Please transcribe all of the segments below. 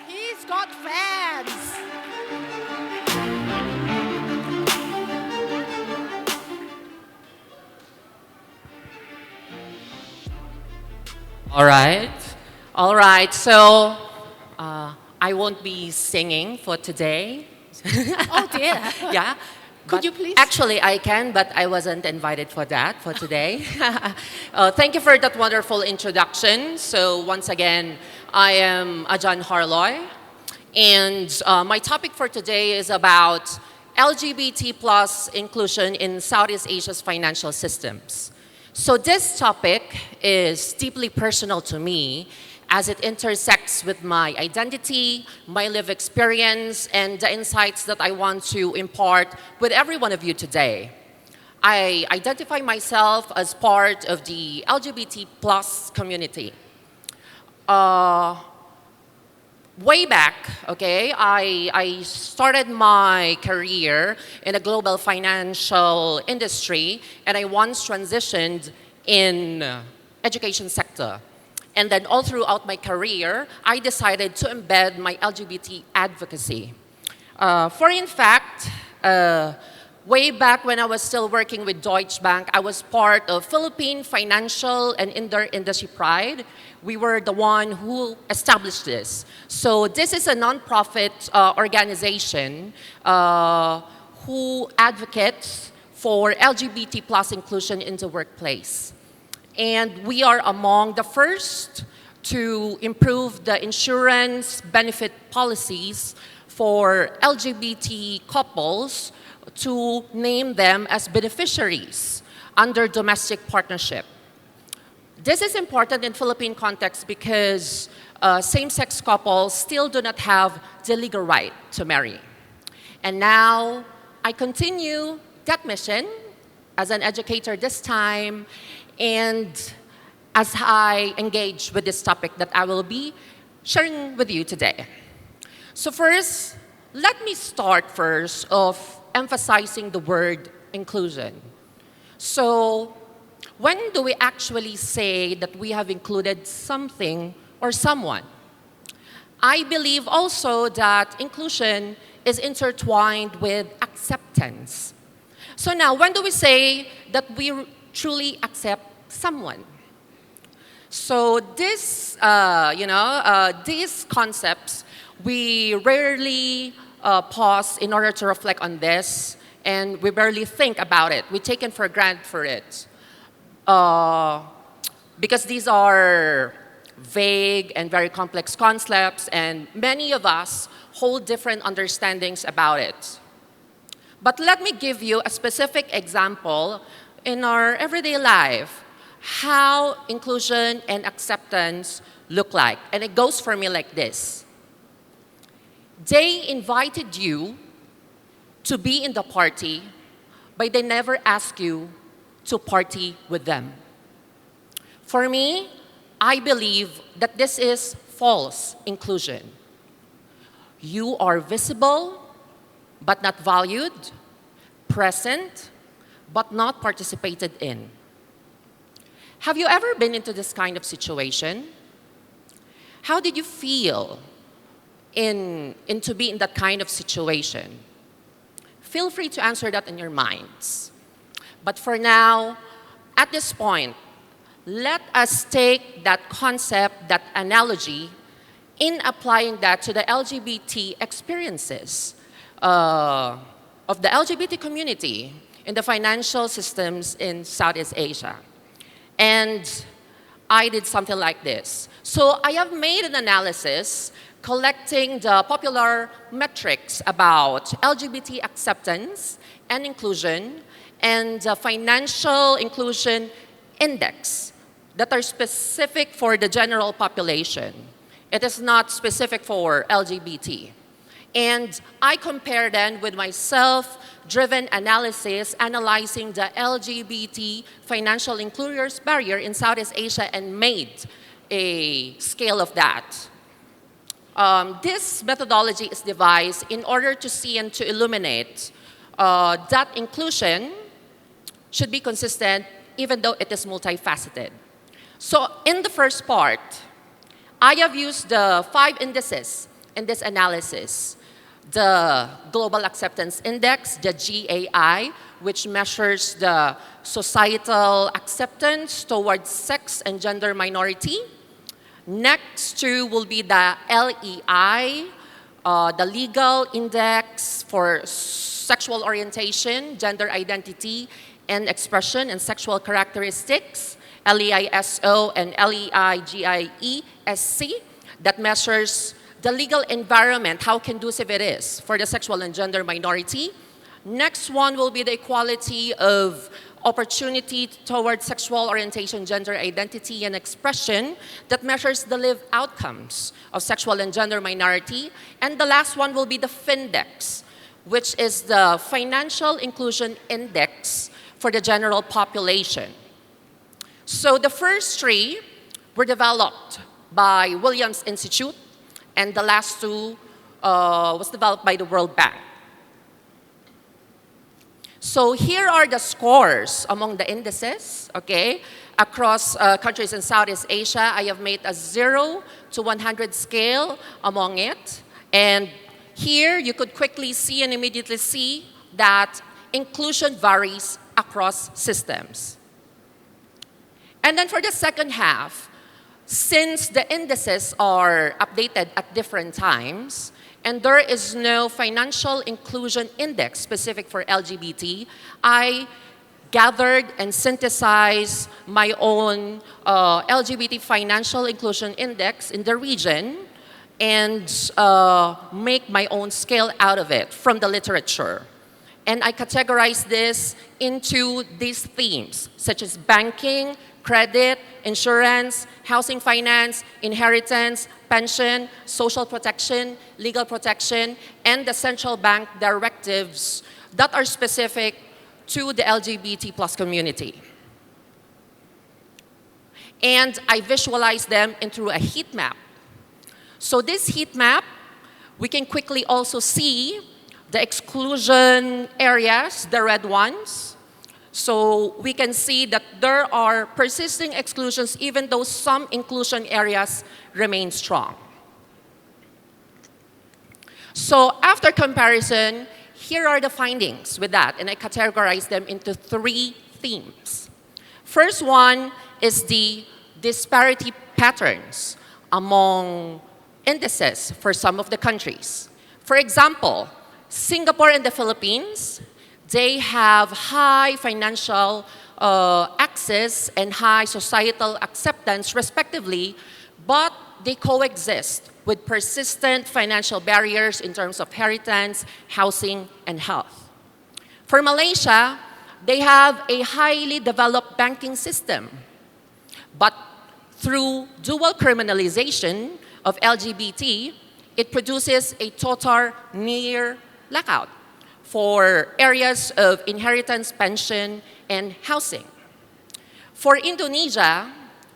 He's got fans. All right. All right. So I won't be singing for today. Oh dear. Yeah. Could But you please? actually, I can, but I wasn't invited for that for today. Thank you for that wonderful introduction. So once again, I am Ajan Harloi, and my topic for today is about LGBT plus inclusion in Southeast Asia's financial systems. So this topic is deeply personal to me as it intersects with my identity, my lived experience, and the insights that I want to impart with every one of you today. I identify myself as part of the LGBT plus community. Uh, Way back, okay, I started my career in a global financial industry, and I once transitioned in education sector. And then all throughout my career, I decided to embed my LGBT advocacy. For in fact, way back when I was still working with Deutsche Bank, I was part of Philippine Financial and Industry Pride. We were the one who established this. So this is a nonprofit organization who advocates for LGBT plus inclusion in the workplace. And we are among the first to improve the insurance benefit policies for LGBT couples to name them as beneficiaries under domestic partnership. This is important in Philippine context because same-sex couples still do not have the legal right to marry. And now I continue that mission as an educator this time and as I engage with this topic that I will be sharing with you today. So first, let me start first of emphasizing the word inclusion. So when do we actually say that we have included something or someone? I believe also that inclusion is intertwined with acceptance. So now, when do we say that we truly accept someone? So this, these concepts, we rarely pause in order to reflect on this, and we barely think about it. We take it for granted for it. Because these are vague and very complex concepts, and many of us hold different understandings about it. But let me give you a specific example in our everyday life, how inclusion and acceptance look like. And it goes for me like this. They invited you to be in the party, but they never ask you to party with them. For me, I believe that this is false inclusion. You are visible, but not valued, present, but not participated in. Have you ever been into this kind of situation? How did you feel to be in that kind of situation? Feel free to answer that in your minds. But for now, at this point, let us take that concept, that analogy, in applying that to the LGBT experiences of the LGBT community in the financial systems in Southeast Asia. And I did something like this. So I have made an analysis collecting the popular metrics about LGBT acceptance and inclusion and the financial inclusion index that are specific for the general population. It is not specific for LGBT. And I compare them with my self-driven analysis analyzing the LGBT financial inclusions barrier in Southeast Asia and made a scale of that. This methodology is devised in order to see and to illuminate that inclusion should be consistent even though it is multifaceted. So in the first part, I have used the 5 indices in this analysis. The Global Acceptance Index, the GAI, which measures the societal acceptance towards sex and gender minority. Next two will be the LEI, the Legal Index for Sexual Orientation, Gender Identity and Expression and Sexual Characteristics, LEISO and LEIGIESC, that measures the legal environment, how conducive it is for the sexual and gender minority. Next one will be the equality of opportunity towards sexual orientation, gender identity, and expression that measures the lived outcomes of sexual and gender minority. And the last one will be the Findex, which is the Financial Inclusion Index for the general population. So the first three were developed by Williams Institute, and the last two was developed by the World Bank. So here are the scores among the indices, okay? Across countries in Southeast Asia, I have made a 0 to 100 scale among it. And here you could quickly see and immediately see that inclusion varies across systems. And then for the second half, since the indices are updated at different times, and there is no financial inclusion index specific for LGBT, I gathered and synthesized my own LGBT financial inclusion index in the region and make my own scale out of it from the literature. And I categorize this into these themes, such as banking, credit, insurance, housing finance, inheritance, pension, social protection, legal protection, and the central bank directives that are specific to the LGBT plus community. And I visualize them into a heat map. So this heat map, we can quickly also see the exclusion areas, the red ones. So we can see that there are persisting exclusions even though some inclusion areas remain strong. So after comparison, here are the findings with that, and I categorize them into 3 themes. First one is the disparity patterns among indices for some of the countries. For example, Singapore and the Philippines, they have high financial access and high societal acceptance respectively, but they coexist with persistent financial barriers in terms of inheritance, housing, and health. For Malaysia, they have a highly developed banking system, but through dual criminalization of LGBT, it produces a total near blackout for areas of inheritance, pension, and housing. For Indonesia,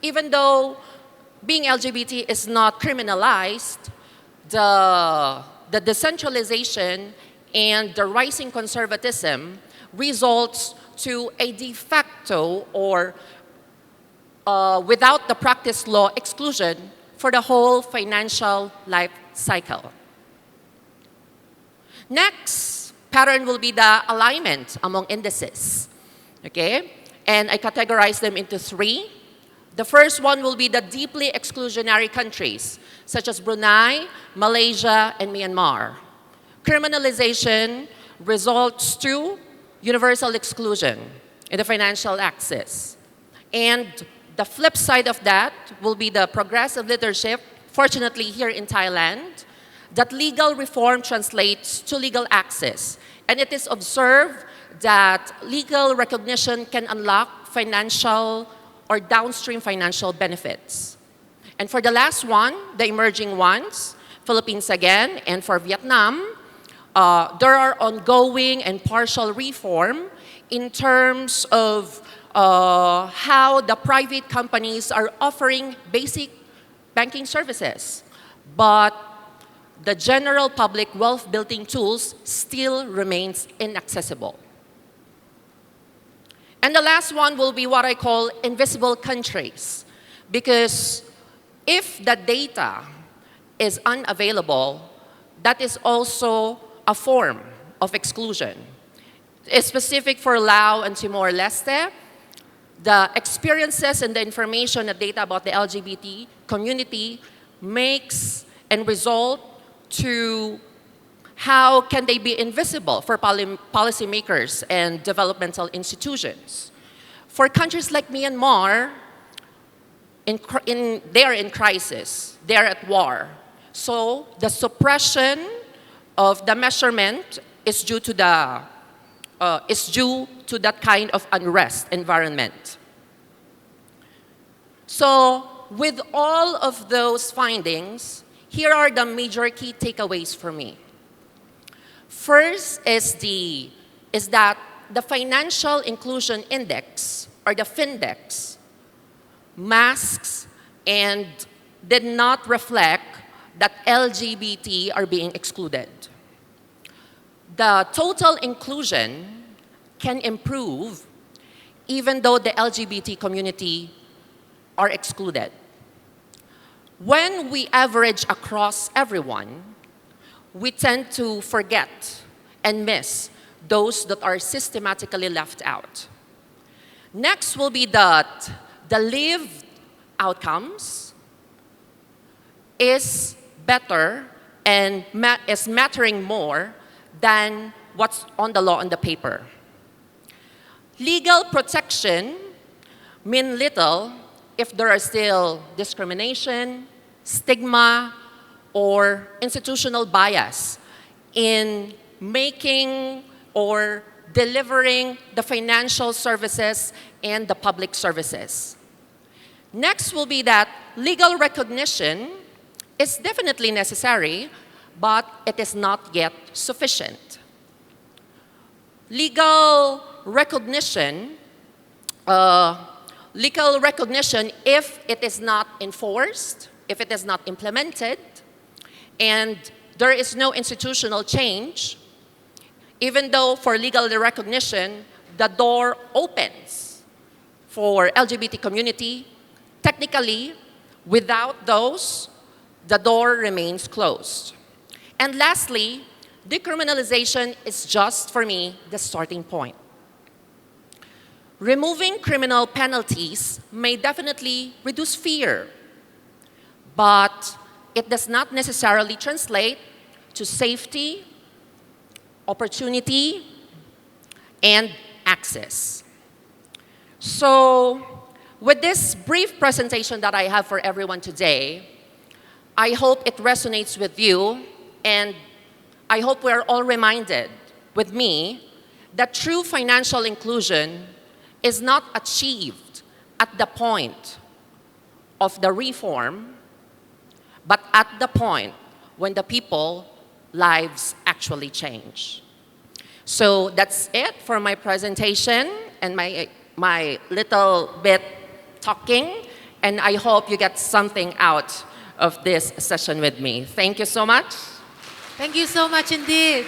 even though being LGBT is not criminalized, the decentralization and the rising conservatism results to a de facto or without the practice law exclusion for the whole financial life cycle. Next pattern will be the alignment among indices, okay? And I categorize them into 3. The first one will be the deeply exclusionary countries, such as Brunei, Malaysia, and Myanmar. Criminalization results to universal exclusion in the financial access. And the flip side of that will be the progressive leadership, fortunately here in Thailand, that legal reform translates to legal access. And it is observed that legal recognition can unlock financial or downstream financial benefits. And for the last one, the emerging ones, Philippines again, and for Vietnam, there are ongoing and partial reform in terms of how the private companies are offering basic banking services. But the general public wealth building tools still remains inaccessible. And the last one will be what I call invisible countries. Because if the data is unavailable, that is also a form of exclusion. It's specific for Laos and Timor-Leste. The experiences and the information and data about the LGBT community makes and result to how can they be invisible for policymakers and developmental institutions. For countries like Myanmar, they are in crisis, they are at war. So the suppression of the measurement is due to that kind of unrest environment. So with all of those findings, here are the major key takeaways for me. First is that the Financial Inclusion Index, or the Findex, masks and did not reflect that LGBT are being excluded. The total inclusion can improve even though the LGBT community are excluded. When we average across everyone, we tend to forget and miss those that are systematically left out. Next will be that the lived outcomes is better and is mattering more than what's on the law on the paper. Legal protection mean little if there are still discrimination, stigma, or institutional bias in making or delivering the financial services and the public services. Next will be that legal recognition is definitely necessary, but it is not yet sufficient. Legal recognition, if it is not enforced, if it is not implemented, and there is no institutional change, even though for legal recognition, the door opens for LGBT community, technically, without those, the door remains closed. And lastly, decriminalization is just, for me, the starting point. Removing criminal penalties may definitely reduce fear, but it does not necessarily translate to safety, opportunity, and access. So, with this brief presentation that I have for everyone today, I hope it resonates with you, and I hope we're all reminded with me that true financial inclusion is not achieved at the point of the reform, but at the point when the people's lives actually change. So that's it for my presentation and my little bit talking, and I hope you get something out of this session with me. Thank you so much. Thank you so much indeed.